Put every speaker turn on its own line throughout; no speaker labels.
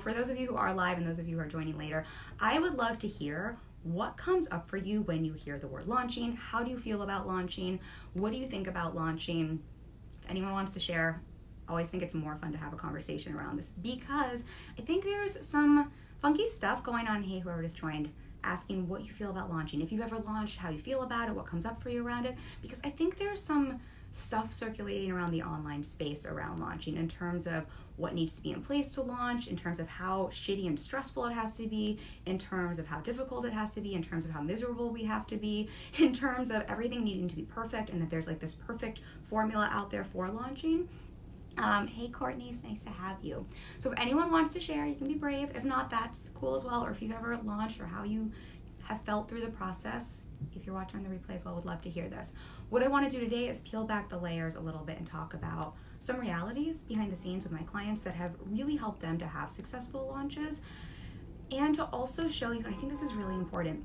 For those of you who are live and those of you who are joining later, I would love to hear what comes up for you when you hear the word launching. How do you feel about launching? What do you think about launching? If anyone wants to share, I always think it's more fun to have a conversation around this because I think there's some funky stuff going on. Hey, whoever just joined, asking what you feel about launching. If you've ever launched, how you feel about it, what comes up for you around it. Because I think there's some stuff circulating around the online space around launching in terms of what needs to be in place to launch, in terms of how shitty and stressful it has to be, in terms of how difficult it has to be, in terms of how miserable we have to be, in terms of everything needing to be perfect and that there's like this perfect formula out there for launching. Hey Courtney, it's nice to have you. So if anyone wants to share, you can be brave. If not, that's cool as well. Or if you've ever launched or how you have felt through the process, if you're watching on the replay as well, would love to hear this. What I want to do today is peel back the layers a little bit and talk about some realities behind the scenes with my clients that have really helped them to have successful launches, and to also show you, and I think this is really important,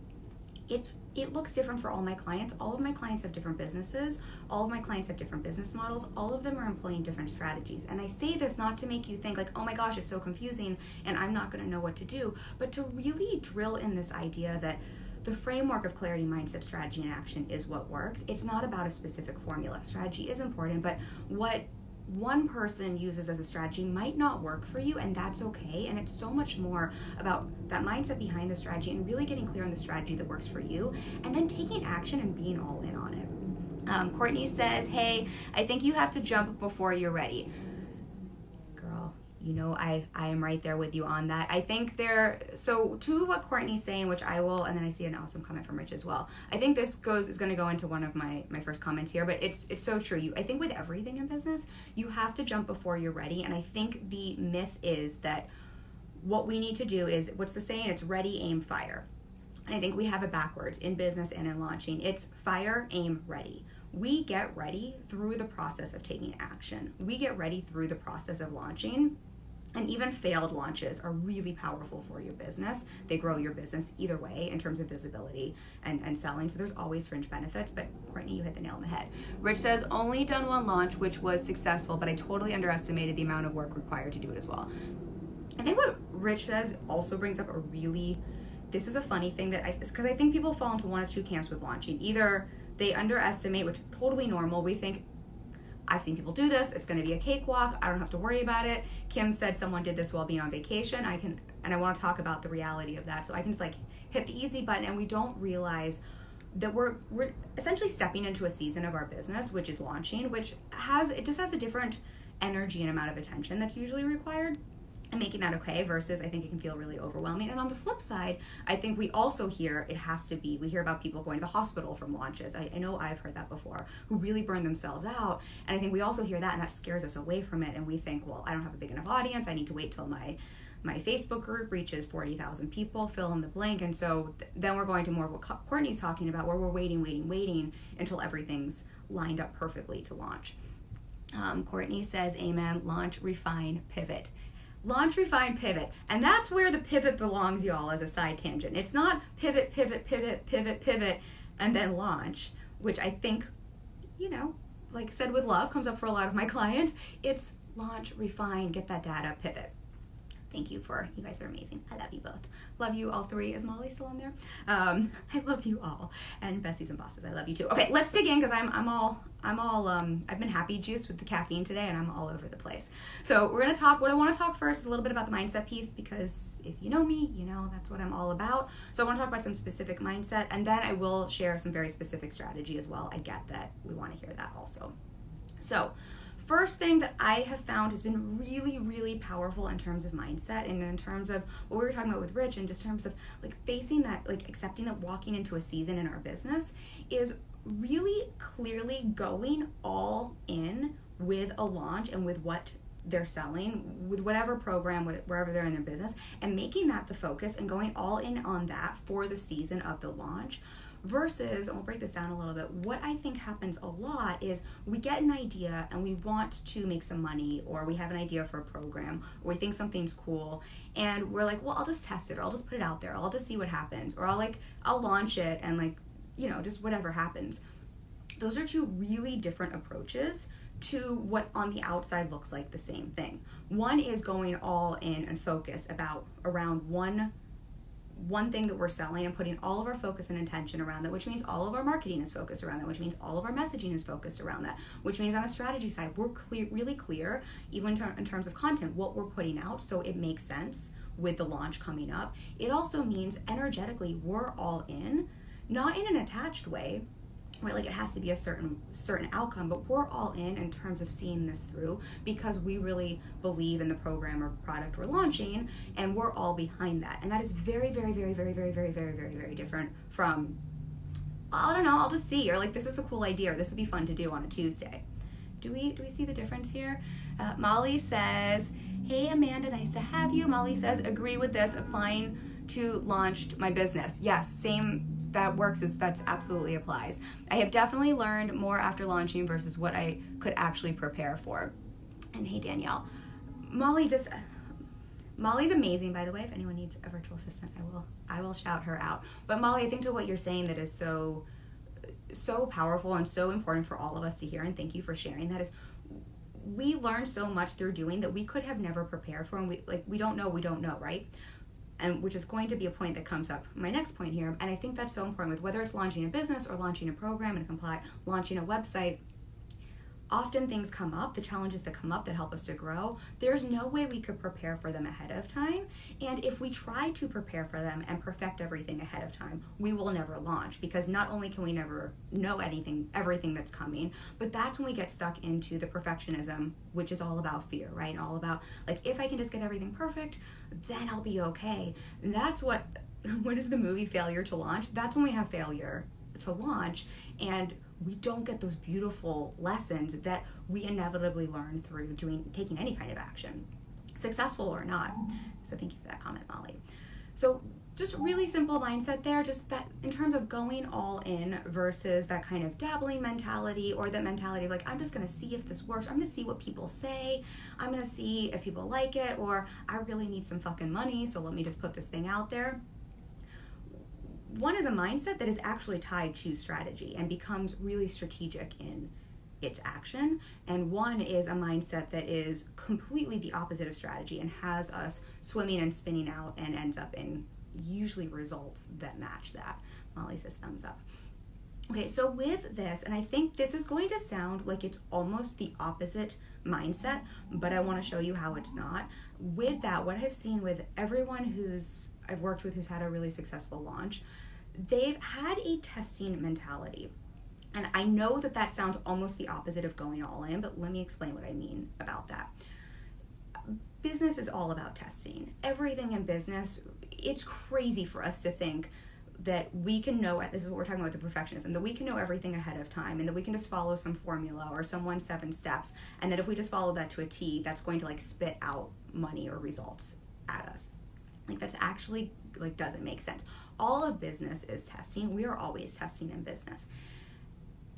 it looks different for all my clients. All of my clients have different businesses. All of my clients have different business models. All of them are employing different strategies. And I say this not to make you think like, oh my gosh, it's so confusing and I'm not going to know what to do, but to really drill in this idea that the framework of clarity, mindset, strategy, and action is what works. It's not about a specific formula. Strategy is important, but what one person uses as a strategy might not work for you, and that's okay. And it's so much more about that mindset behind the strategy and really getting clear on the strategy that works for you, and then taking action and being all in on it. Courtney says, hey, I think you have to jump before you're ready. Girl, you know I am right there with you on that. I think so to what Courtney's saying, which I will, and then I see an awesome comment from Rich as well. I think this is going to go into one of my first comments here, but it's so true. I think with everything in business, you have to jump before you're ready. And I think the myth is that what we need to do is, what's the saying? It's ready, aim, fire. And I think we have it backwards in business and in launching. It's fire, aim, ready. We get ready through the process of taking action. We get ready through the process of launching. And even failed launches are really powerful for your business. They grow your business either way in terms of visibility and selling. So there's always fringe benefits, but Courtney, you hit the nail on the head. Rich says, only done one launch, which was successful, but I totally underestimated the amount of work required to do it as well. I think what Rich says also brings up this is a funny thing because I think people fall into one of two camps with launching. Either they underestimate, which is totally normal. We think, I've seen people do this. It's going to be a cakewalk. I don't have to worry about it. Kim said someone did this while being on vacation. I want to talk about the reality of that. So I can just like hit the easy button, and we don't realize that we're essentially stepping into a season of our business, which is launching, which just has a different energy and amount of attention that's usually required. And making that okay versus I think it can feel really overwhelming. And on the flip side, I think we also hear we hear about people going to the hospital from launches. I know I've heard that before, who really burn themselves out. And I think we also hear that, and that scares us away from it. And we think, well, I don't have a big enough audience. I need to wait till my Facebook group reaches 40,000 people, fill in the blank. And so then we're going to more of what Courtney's talking about, where we're waiting until everything's lined up perfectly to launch. Courtney says, amen, launch, refine, pivot. Launch, refine, pivot. And that's where the pivot belongs, y'all, as a side tangent. It's not pivot, and then launch, which I think, like I said with love, comes up for a lot of my clients. It's launch, refine, get that data, pivot. Thank you you guys are amazing. I love you both. Love you all three. Is Molly still on there? I love you all. And Bessies and Bosses, I love you too. Okay, let's dig in because I've been happy juiced with the caffeine today and I'm all over the place. So what I want to talk first is a little bit about the mindset piece, because if you know me, you know that's what I'm all about. So I want to talk about some specific mindset, and then I will share some very specific strategy as well. I get that we want to hear that also. So first thing that I have found has been really, really powerful in terms of mindset and in terms of what we were talking about with Rich, and just in terms of like facing that, like accepting that walking into a season in our business is really clearly going all in with a launch and with what they're selling, with whatever program, wherever they're in their business, and making that the focus and going all in on that for the season of the launch. Versus, and we'll break this down a little bit, what I think happens a lot is we get an idea and we want to make some money, or we have an idea for a program, or we think something's cool, and we're like, well, I'll just test it, or I'll just put it out there, I'll just see what happens, or I'll launch it and just whatever happens. Those are two really different approaches to what on the outside looks like the same thing. One is going all in and focus around one thing that we're selling and putting all of our focus and intention around that, which means all of our marketing is focused around that, which means all of our messaging is focused around that, which means on a strategy side, we're really clear, even in terms of content, what we're putting out so it makes sense with the launch coming up. It also means energetically we're all in, not in an attached way, right? Like it has to be a certain outcome, but we're all in terms of seeing this through because we really believe in the program or product we're launching, and we're all behind that. And that is very, very, very, very, very, very, very, very, very different from, I don't know, I'll just see, or like this is a cool idea, or this would be fun to do on a Tuesday. Do we see the difference here? Molly says, hey Amanda, nice to have you. Molly says, agree with this, applying to launched my business. Yes, same, that works, that absolutely applies. I have definitely learned more after launching versus what I could actually prepare for. And hey Danielle, Molly's amazing, by the way. If anyone needs a virtual assistant, I will shout her out. But Molly, I think to what you're saying that is so powerful and so important for all of us to hear, and thank you for sharing that, is we learned so much through doing that we could have never prepared for, and we don't know, right? And which is going to be a point that comes up my next point here. And I think that's so important with whether it's launching a business or launching a program and launching a website. Often things come up, the challenges that come up that help us to grow, there's no way we could prepare for them ahead of time. And if we try to prepare for them and perfect everything ahead of time, we will never launch, because not only can we never know everything that's coming, but that's when we get stuck into the perfectionism, which is all about fear, right? And all about, like, if I can just get everything perfect, then I'll be okay. And that's what is the movie Failure to Launch? That's when we have failure to launch, and we don't get those beautiful lessons that we inevitably learn through taking any kind of action, successful or not. So thank you for that comment, Molly. So just really simple mindset there, just that in terms of going all in versus that kind of dabbling mentality, or the mentality of like, I'm just gonna see if this works, I'm gonna see what people say, I'm gonna see if people like it, or I really need some fucking money, so let me just put this thing out there. One is a mindset that is actually tied to strategy and becomes really strategic in its action. And one is a mindset that is completely the opposite of strategy and has us swimming and spinning out and ends up in usually results that match that. Molly says thumbs up. Okay, so with this, and I think this is going to sound like it's almost the opposite mindset, but I want to show you how it's not. With that, what I've seen with everyone I've worked with who's had a really successful launch, they've had a testing mentality. And I know that sounds almost the opposite of going all in, but let me explain what I mean about that. Business is all about testing. Everything in business, it's crazy for us to think that we can know, this is what we're talking about with the perfectionism, that we can know everything ahead of time and that we can just follow some formula or some 7 steps, and that if we just follow that to a T, that's going to like spit out money or results at us. Like that's actually doesn't make sense. All of business is testing. We are always testing in business.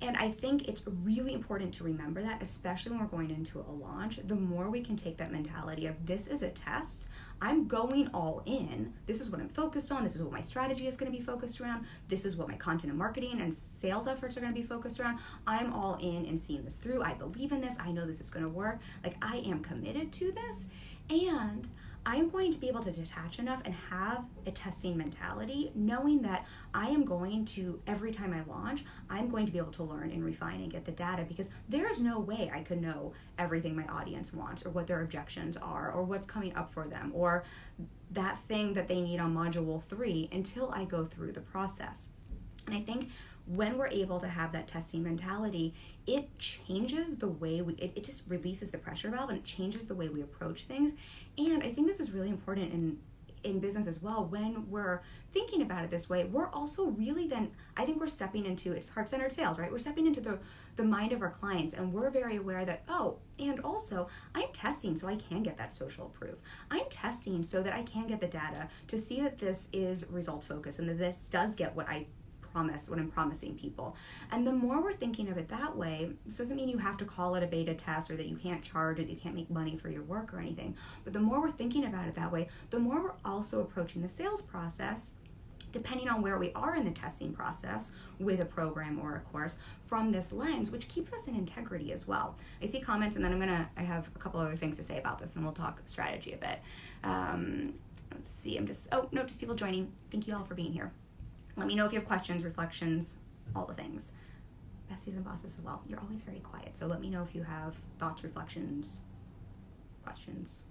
And I think it's really important to remember that, especially when we're going into a launch. The more we can take that mentality of this is a test, I'm going all in, this is what I'm focused on, this is what my strategy is going to be focused around, this is what my content and marketing and sales efforts are going to be focused around. I'm all in and seeing this through. I believe in this. I know this is going to work. Like, I am committed to this, and I'm going to be able to detach enough and have a testing mentality, knowing that I am going to, every time I launch, I'm going to be able to learn and refine and get the data, because there's no way I could know everything my audience wants, or what their objections are, or what's coming up for them, or that thing that they need on module 3 until I go through the process. And I think when we're able to have that testing mentality, it changes the way it just releases the pressure valve, and it changes the way we approach things. And I think this is really important in business as well. When we're thinking about it this way, we're also really then, I think we're stepping into, it's heart-centered sales, right? We're stepping into the mind of our clients, and we're very aware that, and also I'm testing so I can get that social proof. I'm testing so that I can get the data to see that this is results focused and that this does get what I'm promising people. And the more we're thinking of it that way, this doesn't mean you have to call it a beta test, or that you can't charge, or that you can't make money for your work or anything. But the more we're thinking about it that way, the more we're also approaching the sales process depending on where we are in the testing process with a program or a course, from this lens, which keeps us in integrity as well. I see comments, and then I have a couple other things to say about this, and we'll talk strategy a bit. Let's see, just people joining. Thank you all for being here. Let me know if you have questions, reflections, all the things. Besties and bosses as well. You're always very quiet, so let me know if you have thoughts, reflections, questions,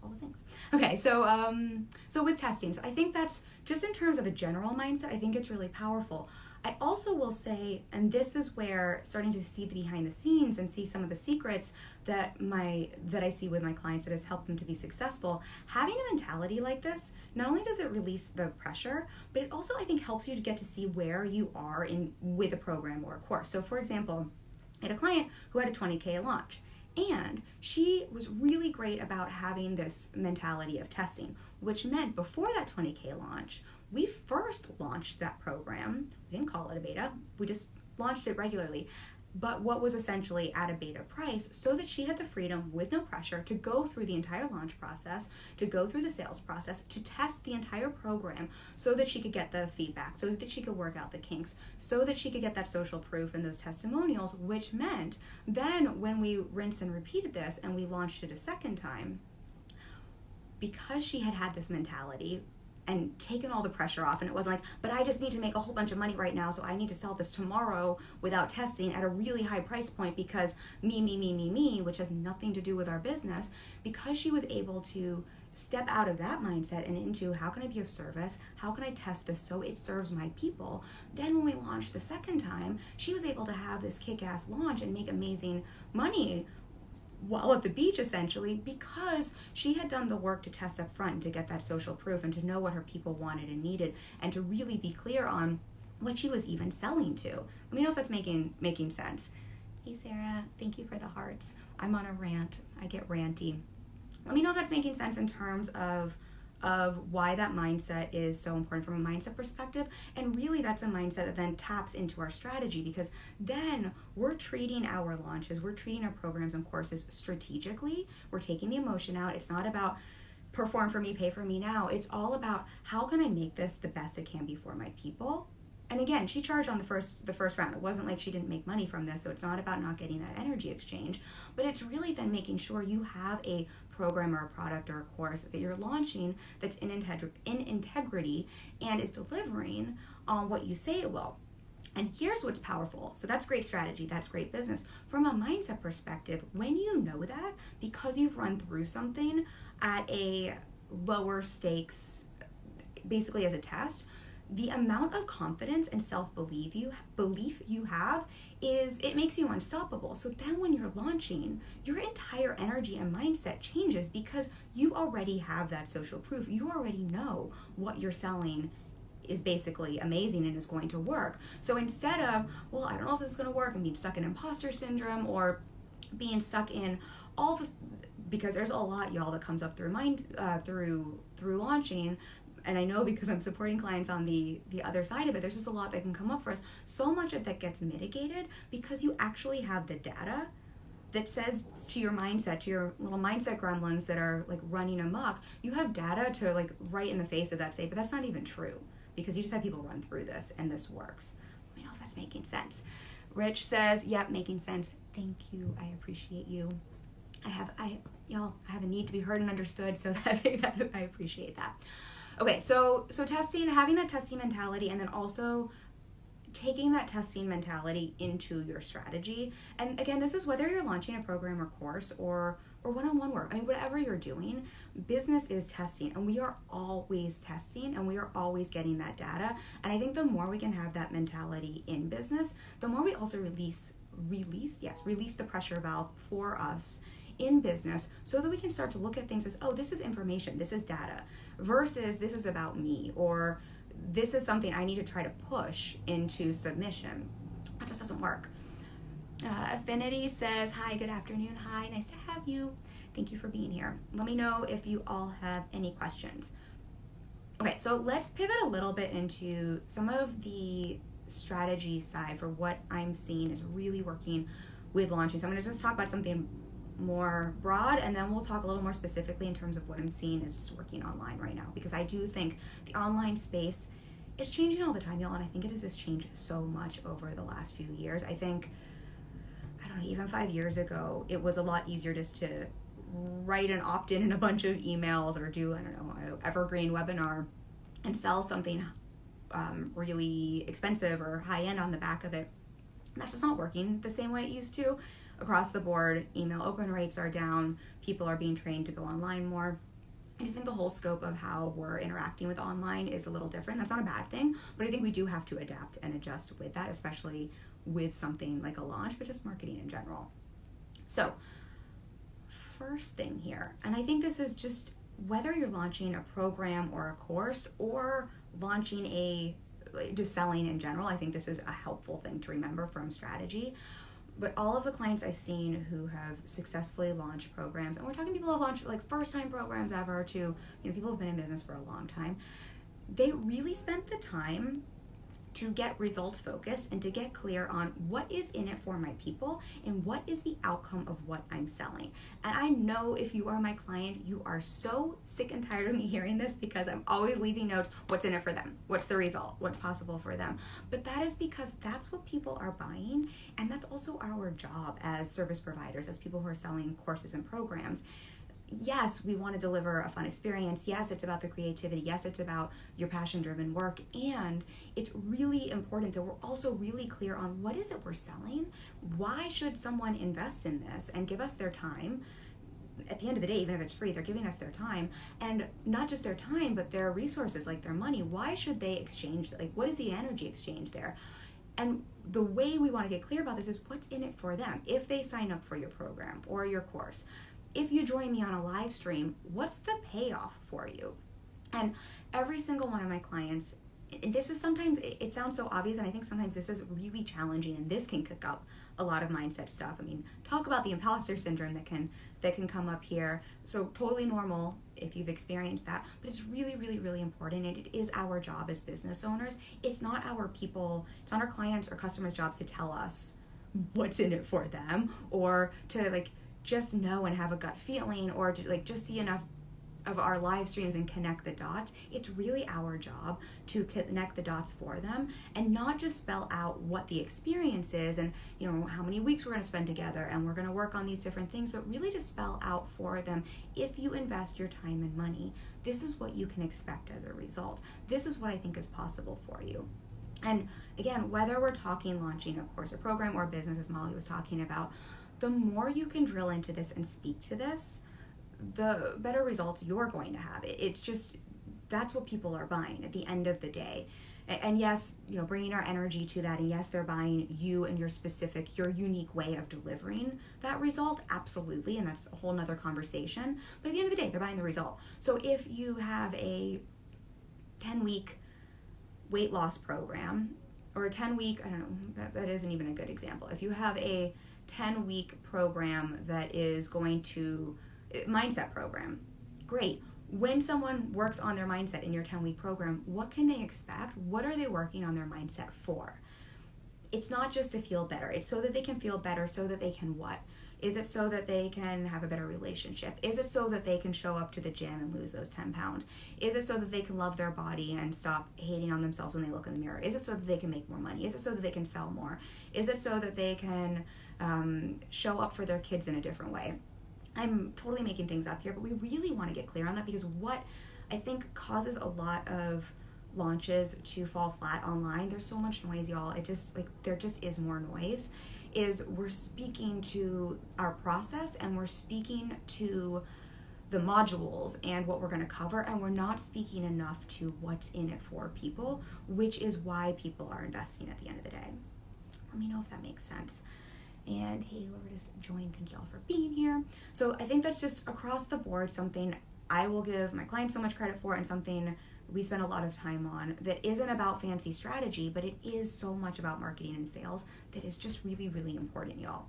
all the things. Okay, so with testing, so I think that's just in terms of a general mindset, I think it's really powerful. I also will say, and this is where starting to see the behind the scenes and see some of the secrets that I see with my clients that has helped them to be successful, having a mentality like this, not only does it release the pressure, but it also, I think, helps you to get to see where you are with a program or a course. So for example, I had a client who had a 20K launch, and she was really great about having this mentality of testing, which meant before that 20K launch, we first launched that program. We didn't call it a beta, we just launched it regularly, but what was essentially at a beta price, so that she had the freedom with no pressure to go through the entire launch process, to go through the sales process, to test the entire program so that she could get the feedback, so that she could work out the kinks, so that she could get that social proof and those testimonials, which meant then when we rinsed and repeated this and we launched it a second time, because she had had this mentality and taken all the pressure off, and it wasn't like, but I just need to make a whole bunch of money right now, so I need to sell this tomorrow without testing at a really high price point because me, which has nothing to do with our business. Because she was able to step out of that mindset and into, how can I be of service? How can I test this so it serves my people? Then when we launched the second time, she was able to have this kick-ass launch and make amazing money while at the beach, essentially, because she had done the work to test up front and to get that social proof and to know what her people wanted and needed and to really be clear on what she was even selling to. Let me know if that's making sense. Hey Sarah, thank you for the hearts. I'm on a rant. I get ranty. Let me know if that's making sense in terms of why that mindset is so important from a mindset perspective. And really that's a mindset that then taps into our strategy, because then we're treating our launches, we're treating our programs and courses strategically. We're taking the emotion out. It's not about perform for me, pay for me now. It's all about, how can I make this the best it can be for my people? And again, she charged on the first round. It wasn't like she didn't make money from this, so it's not about not getting that energy exchange, but it's really then making sure you have a program or a product or a course that you're launching that's in integrity and is delivering on what you say it will. And here's what's powerful. So that's great strategy, that's great business. From a mindset perspective, when you know that, because you've run through something at a lower stakes, basically as a test, the amount of confidence and self-belief you have it makes you unstoppable. So then when you're launching, your entire energy and mindset changes because you already have that social proof. You already know what you're selling is basically amazing and is going to work. So instead of, well, I don't know if this is going to work, and being stuck in imposter syndrome or being stuck in all the, because there's a lot, y'all, that comes up through through launching. And I know because I'm supporting clients on the other side of it, there's just a lot that can come up for us. So much of that gets mitigated because you actually have the data that says to your mindset, to your little mindset gremlins that are like running amok, you have data to like right in the face of that say, but that's not even true because you just have people run through this and this works. Let me know if that's making sense. Rich says, yep, making sense. Thank you, I appreciate you. I have a need to be heard and understood, so that I appreciate that. Okay, so testing, having that testing mentality, and then also taking that testing mentality into your strategy. And again, this is whether you're launching a program or course or one-on-one work. I mean, whatever you're doing, business is testing, and we are always testing, and we are always getting that data. And I think the more we can have that mentality in business, the more we also release the pressure valve for us in business, so that we can start to look at things as, oh, this is information, this is data, versus this is about me, or this is something I need to try to push into submission. That just doesn't work. Affinity says, hi, good afternoon. Hi, nice to have you. Thank you for being here. Let me know if you all have any questions. Okay, so let's pivot a little bit into some of the strategy side for what I'm seeing is really working with launching. So I'm going to just talk about something more broad, and then we'll talk a little more specifically in terms of what I'm seeing is just working online right now, because I do think the online space it's changing all the time, y'all, and I think it has just changed so much over the last few years. I think, I don't know, even 5 years ago, it was a lot easier just to write an opt-in in a bunch of emails or do, I don't know, an evergreen webinar and sell something really expensive or high-end on the back of it. And that's just not working the same way it used to. Across the board, email open rates are down, people are being trained to go online more. I just think the whole scope of how we're interacting with online is a little different. That's not a bad thing, but I think we do have to adapt and adjust with that, especially with something like a launch, but just marketing in general. So, first thing here, and I think this is just whether you're launching a program or a course or launching just selling in general, I think this is a helpful thing to remember from strategy. But all of the clients I've seen who have successfully launched programs, and we're talking people who have launched like first-time programs ever to, people who've been in business for a long time, they really spent the time to get results focused and to get clear on what is in it for my people and what is the outcome of what I'm selling. And I know if you are my client, you are so sick and tired of me hearing this because I'm always leaving notes, what's in it for them? What's the result? What's possible for them? But that is because that's what people are buying, and that's also our job as service providers, as people who are selling courses and programs. Yes, we want to deliver a fun experience. Yes, it's about the creativity. Yes, it's about your passion-driven work. And it's really important that we're also really clear on what is it we're selling? Why should someone invest in this and give us their time? At the end of the day, even if it's free, they're giving us their time. And not just their time, but their resources, like their money. Why should they exchange? Like, what is the energy exchange there? And the way we want to get clear about this is what's in it for them. If they sign up for your program or your course, if you join me on a live stream, what's the payoff for you? And every single one of my clients, and this is sometimes, it sounds so obvious, and I think sometimes this is really challenging, and this can kick up a lot of mindset stuff. I mean, talk about the imposter syndrome that can come up here. So totally normal if you've experienced that, but it's really, really, really important, and it is our job as business owners. It's not our clients or customers' jobs to tell us what's in it for them, or to just know and have a gut feeling, or to just see enough of our live streams and connect the dots. It's really our job to connect the dots for them and not just spell out what the experience is and how many weeks we're going to spend together and we're going to work on these different things, but really to spell out for them, if you invest your time and money, this is what you can expect as a result. This is what I think is possible for you. And again, whether we're talking launching a course or program or business, as Molly was talking about, the more you can drill into this and speak to this, the better results you're going to have. It's just, that's what people are buying at the end of the day. And yes, bringing our energy to that, and yes, they're buying you and your unique way of delivering that result, absolutely, and that's a whole nother conversation. But at the end of the day, they're buying the result. So if you have a 10-week weight loss program, or a 10-week, I don't know, that isn't even a good example. If you have a 10-week program that is going to, mindset program, great. When someone works on their mindset in your 10-week program, what can they expect? What are they working on their mindset for? It's not just to feel better. It's so that they can feel better, so that they can what? Is it so that they can have a better relationship? Is it so that they can show up to the gym and lose those 10 pounds? Is it so that they can love their body and stop hating on themselves when they look in the mirror? Is it so that they can make more money? Is it so that they can sell more? Is it so that they can show up for their kids in a different way? I'm totally making things up here, but we really want to get clear on that, because what I think causes a lot of launches to fall flat online, there's so much noise, y'all. There just is more noise, is we're speaking to our process and we're speaking to the modules and what we're going to cover, and we're not speaking enough to what's in it for people, which is why people are investing at the end of the day. Let me know if that makes sense. And hey, whoever just joined, thank y'all for being here. So I think that's just across the board something I will give my clients so much credit for, and something we spend a lot of time on that isn't about fancy strategy, but it is so much about marketing and sales that is just really, really important, y'all.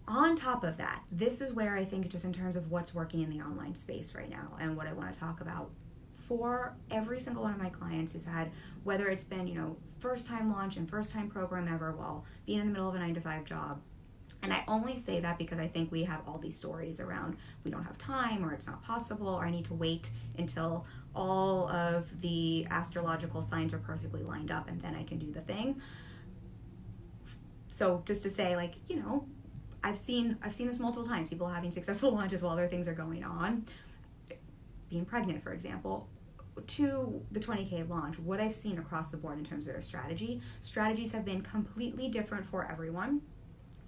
On top of that, this is where I think, just in terms of what's working in the online space right now and what I want to talk about, for every single one of my clients who's had, whether it's been, first time launch and first time program ever while being in the middle of a 9-to-5 job. And I only say that because I think we have all these stories around we don't have time, or it's not possible, or I need to wait until all of the astrological signs are perfectly lined up and then I can do the thing. So just to say, like, you know, I've seen this multiple times, people having successful launches while their things are going on. Being pregnant, for example, to the 20K launch, what I've seen across the board in terms of their strategies have been completely different for everyone.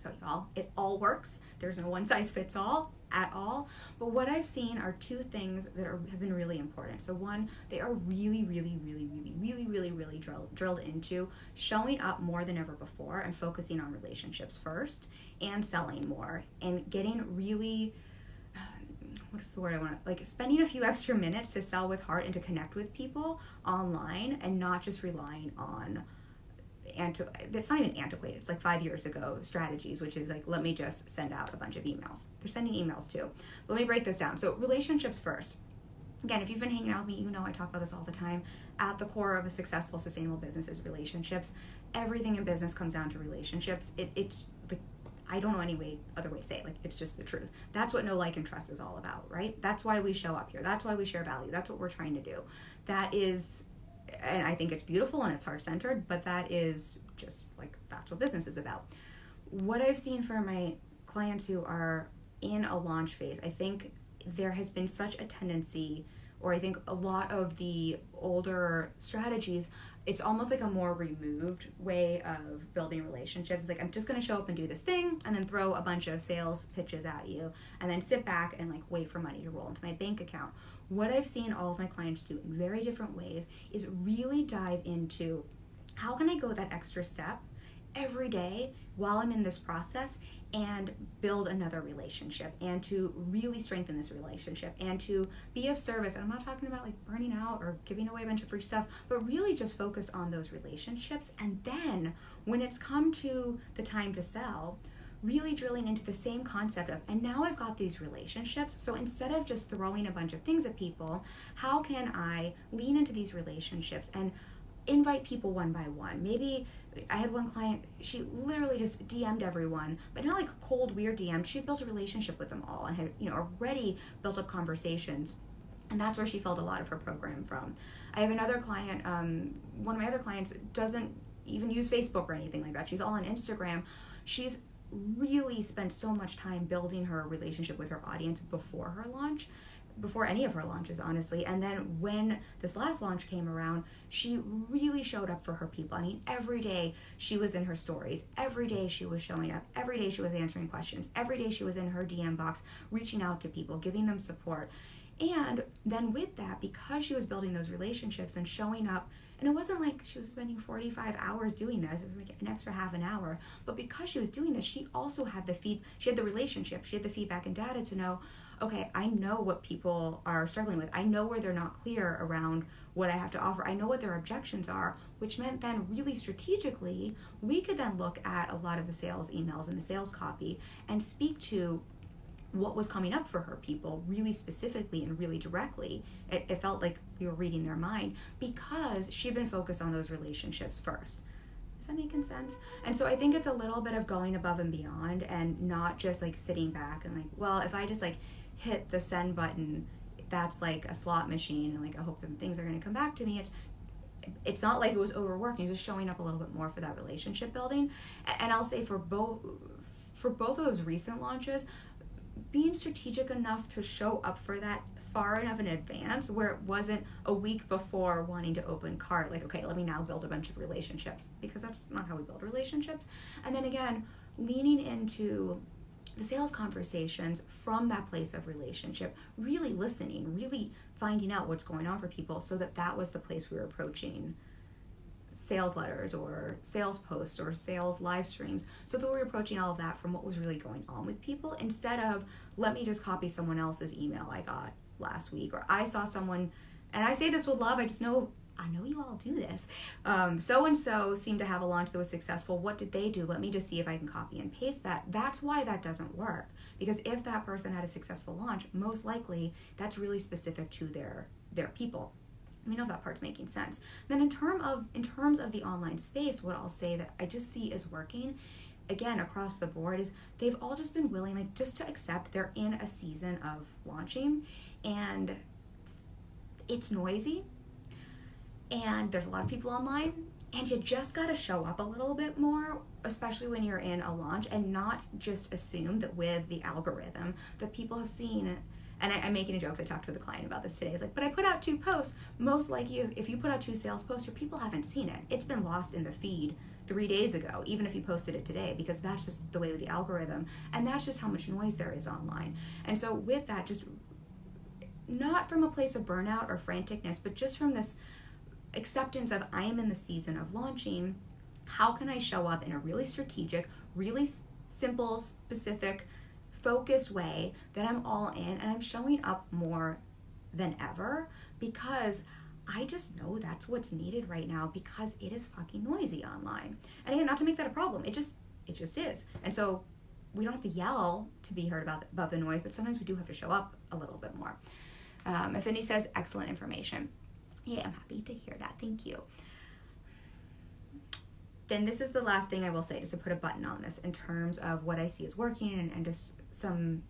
So y'all, it all works. There's no one size fits all at all. But what I've seen are two things that have been really important. So one, they are really drilled into showing up more than ever before and focusing on relationships first and selling more and getting really, what is the word I want to, like, spending a few extra minutes to sell with heart and to connect with people online and not just relying on it's not even antiquated, it's like 5 years ago strategies, which is like, let me just send out a bunch of emails. They're sending emails too. Let me break this down. So relationships first. Again, if you've been hanging out with me, you know I talk about this all the time. At the core of a successful, sustainable business is relationships. Everything in business comes down to relationships. It's the, I don't know any other way to say it. Like, it's just the truth. That's what know, like, and trust is all about, right? That's why we show up here. That's why we share value. That's what we're trying to do. That is, and I think it's beautiful and it's heart-centered, but that is just like, that's what business is about. What I've seen for my clients who are in a launch phase, I think there has been such a tendency, or I think a lot of the older strategies, it's almost like a more removed way of building relationships. It's like, I'm just going to show up and do this thing and then throw a bunch of sales pitches at you and then sit back and like wait for money to roll into my bank account. What I've seen all of my clients do in very different ways is really dive into, how can I go that extra step every day while I'm in this process and build another relationship and to really strengthen this relationship and to be of service. And I'm not talking about like burning out or giving away a bunch of free stuff, but really just focus on those relationships. And then when it's come to the time to sell, really drilling into the same concept of, and now I've got these relationships, so instead of just throwing a bunch of things at people, how can I lean into these relationships and invite people one by one? Maybe I had one client, she literally just DM'd everyone, but not like cold, weird DM'd. She had built a relationship with them all and had, you know, already built up conversations. And that's where she filled a lot of her program from. I have another client, one of my other clients doesn't even use Facebook or anything like that. She's all on Instagram. She's really spent so much time building her relationship with her audience before her launch, before any of her launches, honestly. And then when this last launch came around, she really showed up for her people. I mean, every day she was in her stories. Every day she was showing up. Every day she was answering questions. Every day she was in her DM box, reaching out to people, giving them support. And then with that, because she was building those relationships and showing up, and it wasn't like she was spending 45 hours doing this, it was like an extra half an hour, but because she was doing this, she also had she had the relationship, she had the feedback and data to know, okay, I know what people are struggling with. I know where they're not clear around what I have to offer. I know what their objections are, which meant then really strategically, we could then look at a lot of the sales emails and the sales copy and speak to what was coming up for her people really specifically and really directly. It felt like we were reading their mind because she'd been focused on those relationships first. Is that making sense? And so I think it's a little bit of going above and beyond and not just like sitting back and like, well, if I just like hit the send button, that's like a slot machine and like I hope that things are going to come back to me. It's not like it was overworking, just showing up a little bit more for that relationship building. And I'll say for both of those recent launches, being strategic enough to show up for that far enough in advance where it wasn't a week before wanting to open cart, like, okay, let me now build a bunch of relationships, because that's not how we build relationships. And then again, leaning into the sales conversations from that place of relationship, really listening, really finding out what's going on for people, so that was the place we were approaching sales letters or sales posts or sales live streams, so that we're approaching all of that from what was really going on with people, instead of, let me just copy someone else's email I got last week, or I saw someone, and I say this with love, I know you all do this, so-and-so seemed to have a launch that was successful. What did they do? Let me just see if I can copy and paste that. That's why that doesn't work, because if that person had a successful launch, most likely that's really specific to their people. Let me know if that part's making sense. Then in terms of the online space, what I'll say that I just see is working, again, across the board, is they've all just been willing, like, just to accept they're in a season of launching, and it's noisy and there's a lot of people online, and you just got to show up a little bit more, especially when you're in a launch, and not just assume that with the algorithm that people have seen it. And I'm making a joke, I talked with a client about this today. It's like, but I put out 2 posts. Most likely, if you put out 2 sales posts, your people haven't seen it. It's been lost in the feed 3 days ago, even if you posted it today, because that's just the way with the algorithm. And that's just how much noise there is online. And so with that, just not from a place of burnout or franticness, but just from this acceptance of I am in the season of launching. How can I show up in a really strategic, really simple, specific, focused way that I'm all in, and I'm showing up more than ever, because I just know that's what's needed right now, because it is fucking noisy online. And again, not to make that a problem, it just is. And so we don't have to yell to be heard above the noise, but sometimes we do have to show up a little bit more. Affinity says, excellent information. Yeah, I'm happy to hear that. Thank you. Then this is the last thing I will say, just to put a button on this in terms of what I see is working, and just some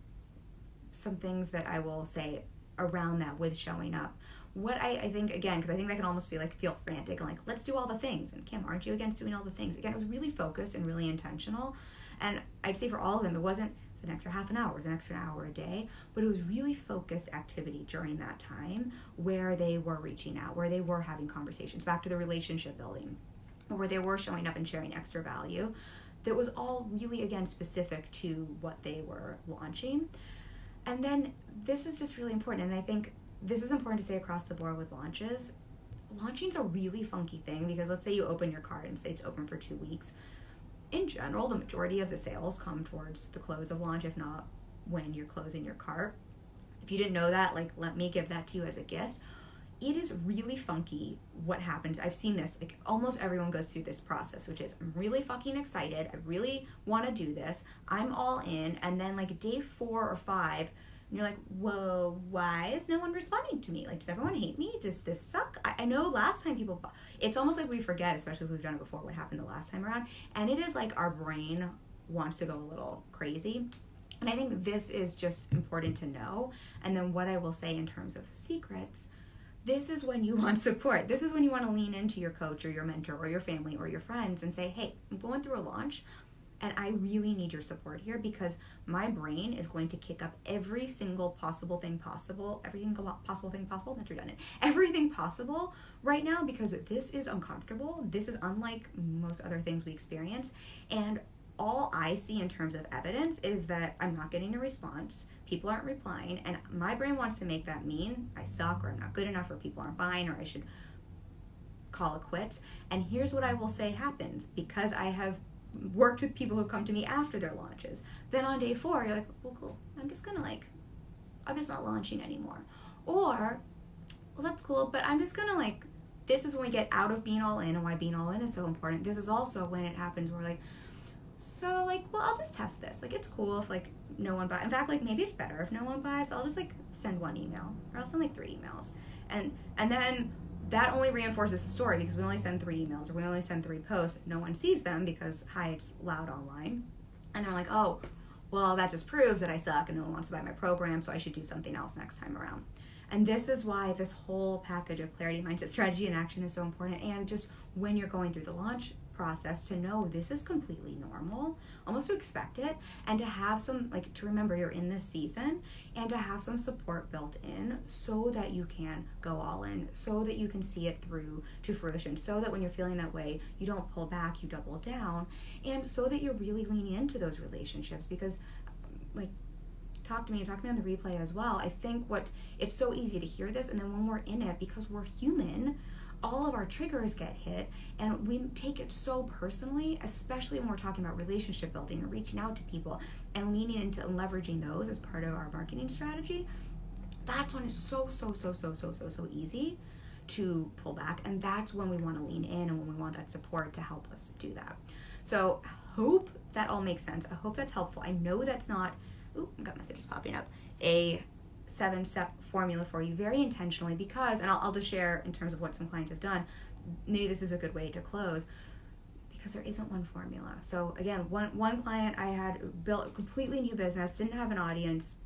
things that I will say around that with showing up. What I think, again, because I think that can almost feel frantic and like, let's do all the things. And Kim, aren't you against doing all the things? Again, it was really focused and really intentional. And I'd say for all of them, it's an extra half an hour, it was an extra hour a day, but it was really focused activity during that time where they were reaching out, where they were having conversations, back to the relationship building, where they were showing up and sharing extra value. That was all really, again, specific to what they were launching. And then this is just really important, and I think this is important to say across the board with launches. Launching's a really funky thing, because let's say you open your cart and say it's open for 2 weeks. In general, the majority of the sales come towards the close of launch, if not when you're closing your cart. If you didn't know that, like, let me give that to you as a gift. It is really funky what happens. I've seen this, like, almost everyone goes through this process, which is, I'm really fucking excited, I really want to do this, I'm all in, and then like day 4 or 5, and you're like, whoa, why is no one responding to me? Like, does everyone hate me? Does this suck? I know last time people, it's almost like we forget, especially if we've done it before, what happened the last time around. And it is like our brain wants to go a little crazy. And I think this is just important to know. And then what I will say in terms of secrets, this is when you want support. This is when you want to lean into your coach or your mentor or your family or your friends and say, hey, I'm going through a launch, and I really need your support here, because my brain is going to kick up every single possible thing possible, everything possible right now, because this is uncomfortable. This is unlike most other things we experience. And all I see in terms of evidence is that I'm not getting a response, people aren't replying, and my brain wants to make that mean I suck, or I'm not good enough, or people aren't buying, or I should call it quits. And here's what I will say happens, because I have worked with people who come to me after their launches. Then on day 4, you're like, well, cool, I'm just not launching anymore. Or, well, that's cool, but I'm just gonna this is when we get out of being all in, and why being all in is so important. This is also when it happens where well, I'll just test this. It's cool if no one buys. In fact, maybe it's better if no one buys. I'll just send 1 email, or I'll send 3 emails. And then that only reinforces the story, because we only send 3 emails, or we only send 3 posts. No one sees them because, hi, it's loud online. And they're like, oh, well, that just proves that I suck and no one wants to buy my program, so I should do something else next time around. And this is why this whole package of clarity, mindset, strategy, and action is so important. And just when you're going through the launch process, to know this is completely normal, almost to expect it, and to have some, to remember you're in this season, and to have some support built in so that you can go all in, so that you can see it through to fruition, so that when you're feeling that way, you don't pull back, you double down, and so that you're really leaning into those relationships. Because talk to me on the replay as well. I think it's so easy to hear this, and then when we're in it, because we're human, all of our triggers get hit, and we take it so personally, especially when we're talking about relationship building or reaching out to people and leaning into and leveraging those as part of our marketing strategy. That's when it's so easy to pull back, and that's when we want to lean in, and when we want that support to help us do that. So I hope that all makes sense. I hope that's helpful. I know that's not, I've got messages popping up, a 7-step formula for you, very intentionally, because, and I'll just share in terms of what some clients have done, maybe this is a good way to close, because there isn't one formula. So again, one client I had built a completely new business, didn't have an audience,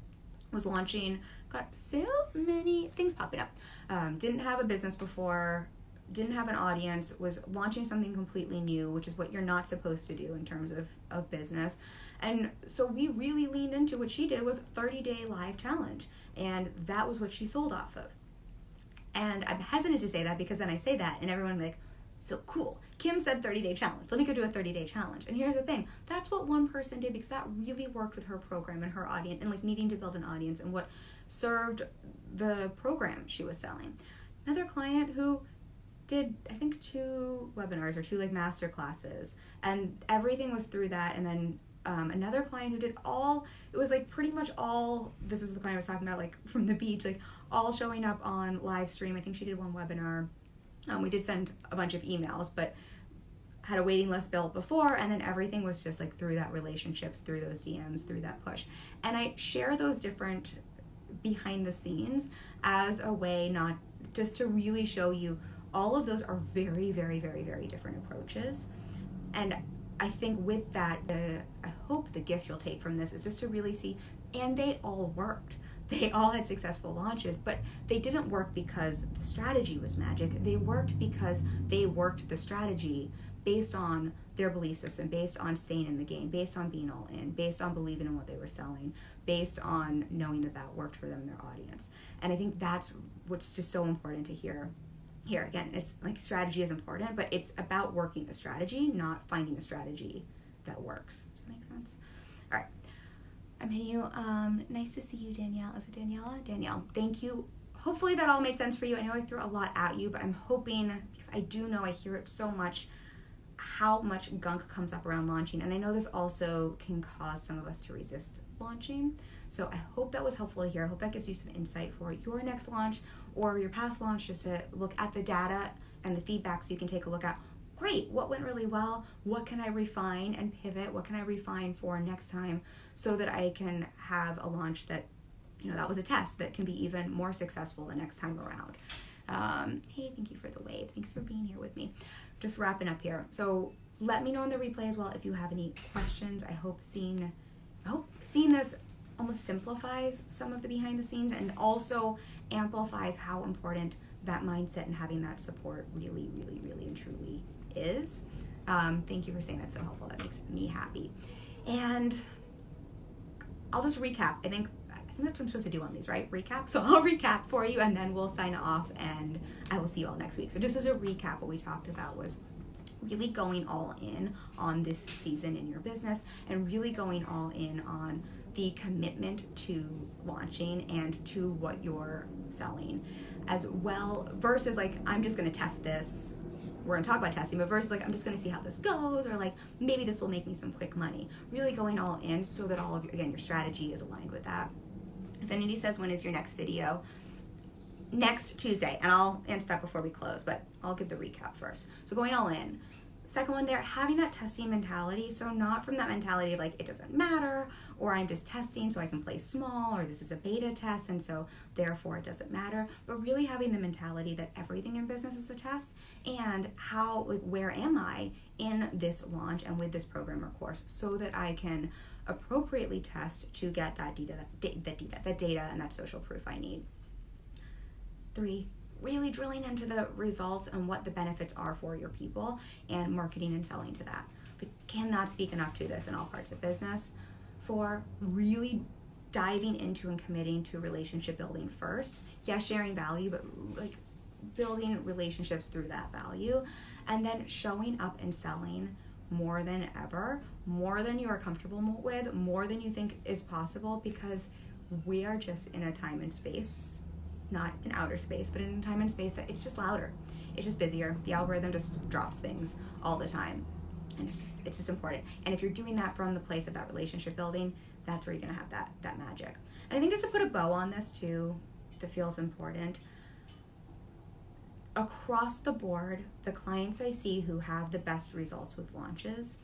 was launching got so many things popping up. Didn't have a business before, didn't have an audience, was launching something completely new, which is what you're not supposed to do in terms of business. And so we really leaned into what she did was 30-day live challenge. And that was what she sold off of. And I'm hesitant to say that because then I say that and everyone will be like, so cool. Kim said 30-day challenge. Let me go do a 30-day challenge. And here's the thing. That's what one person did because that really worked with her program and her audience and like needing to build an audience and what served the program she was selling. Another client who did, I think, 2 webinars or 2 like master classes, and everything was through that. And then another client who did it was like pretty much all, this was the client I was talking about, like from the beach, like all showing up on live stream. I think she did 1 webinar. We did send a bunch of emails, but had a waiting list built before, and then everything was just like through that relationships, through those DMs, through that push. And I share those different behind the scenes as a way not just to really show you all of those are very, very, very, very different approaches. And I think with that, I hope the gift you'll take from this is just to really see, and they all worked. They all had successful launches, but they didn't work because the strategy was magic. They worked because they worked the strategy based on their belief system, based on staying in the game, based on being all in, based on believing in what they were selling, based on knowing that that worked for them and their audience. And I think that's what's just so important to hear. Here again, it's like strategy is important, but it's about working the strategy, not finding the strategy that works. Does that make sense? All right. I'm hitting you. Nice to see you, Danielle. Is it Daniela? Danielle, thank you. Hopefully that all made sense for you. I know I threw a lot at you, but I'm hoping, because I do know I hear it so much, how much gunk comes up around launching. And I know this also can cause some of us to resist launching. So I hope that was helpful to hear. I hope that gives you some insight for your next launch or your past launch, just to look at the data and the feedback so you can take a look at, great, what went really well? What can I refine and pivot? What can I refine for next time so that I can have a launch that, that was a test that can be even more successful the next time around. Hey, thank you for the wave. Thanks for being here with me. Just wrapping up here. So let me know in the replay as well if you have any questions. I hope seeing this almost simplifies some of the behind the scenes and also amplifies how important that mindset and having that support really, really, really and truly is. Thank you for saying that's so helpful. That makes me happy. And I'll just recap. I think that's what I'm supposed to do on these, right? Recap. So I'll recap for you and then we'll sign off and I will see you all next week. So just as a recap, what we talked about was really going all in on this season in your business and really going all in on the commitment to launching and to what you're selling as well, versus like, I'm just going to test this. We're going to talk about testing, but versus like, I'm just going to see how this goes, or like, maybe this will make me some quick money. Really going all in so that all of your strategy is aligned with that. If anybody says, when is your next video? Next Tuesday, and I'll answer that before we close, but I'll give the recap first. So going all in. Second one there, having that testing mentality. So not from that mentality of like, it doesn't matter, or I'm just testing so I can play small, or this is a beta test and so therefore it doesn't matter, but really having the mentality that everything in business is a test, and how, like, where am I in this launch and with this program or course so that I can appropriately test to get that data and that social proof I need. 3, really drilling into the results and what the benefits are for your people and marketing and selling to that. I cannot speak enough to this in all parts of business. 4, really diving into and committing to relationship building first. Yes, sharing value, but like building relationships through that value. And then showing up and selling more than ever, more than you are comfortable with, more than you think is possible, because we are just in a time and space, not in outer space, but in a time and space that it's just louder. It's just busier. The algorithm just drops things all the time. And it's just important. And if you're doing that from the place of that relationship building, that's where you're gonna have that magic. And I think just to put a bow on this too, that feels important, across the board, the clients I see who have the best results with launches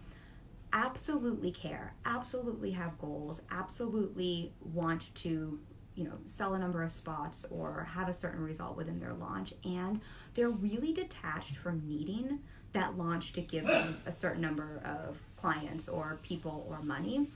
absolutely care, absolutely have goals, absolutely want to, sell a number of spots or have a certain result within their launch. And they're really detached from needing that launch to give them a certain number of clients or people or money,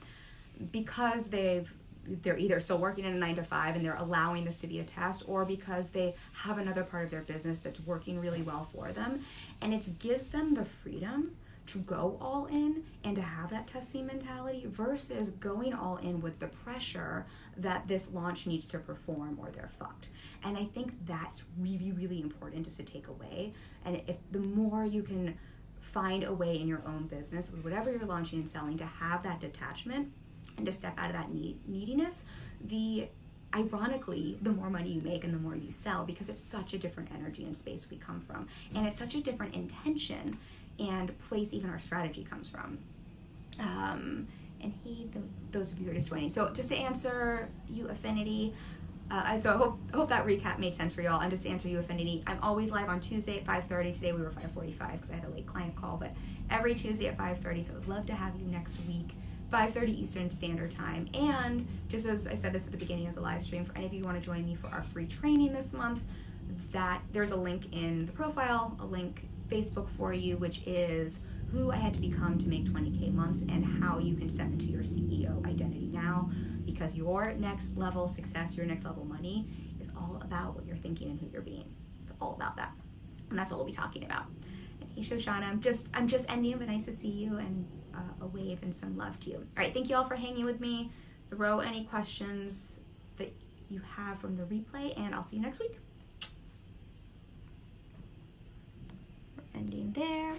because they've they're either still working in a 9 to 5 and they're allowing this to be a test, or because they have another part of their business that's working really well for them. And it gives them the freedom to go all in and to have that testing mentality versus going all in with the pressure that this launch needs to perform or they're fucked. And I think that's really, really important just to take away. And if the more you can find a way in your own business with whatever you're launching and selling to have that detachment and to step out of that neediness, ironically, the more money you make and the more you sell, because it's such a different energy and space we come from. And it's such a different intention and place even our strategy comes from. And hey, those of you who are just joining. So just to answer you, Affinity, so I hope that recap made sense for y'all. And just to answer you, Affinity, I'm always live on Tuesday at 5:30. Today we were 5:45 because I had a late client call, but every Tuesday at 5:30. So I'd love to have you next week, 5:30 Eastern Standard Time. And just as I said this at the beginning of the live stream, for any of you who want to join me for our free training this month, that there's a link in the profile, a link Facebook for you, which is who I had to become to make 20K months and how you can step into your CEO identity now, because your next level success, your next level money is all about what you're thinking and who you're being. It's all about that. And that's what we'll be talking about. And hey, Shoshana, I'm just ending, but nice to see you, and a wave and some love to you. All right, thank you all for hanging with me. Throw any questions that you have from the replay, and I'll see you next week. We're ending there.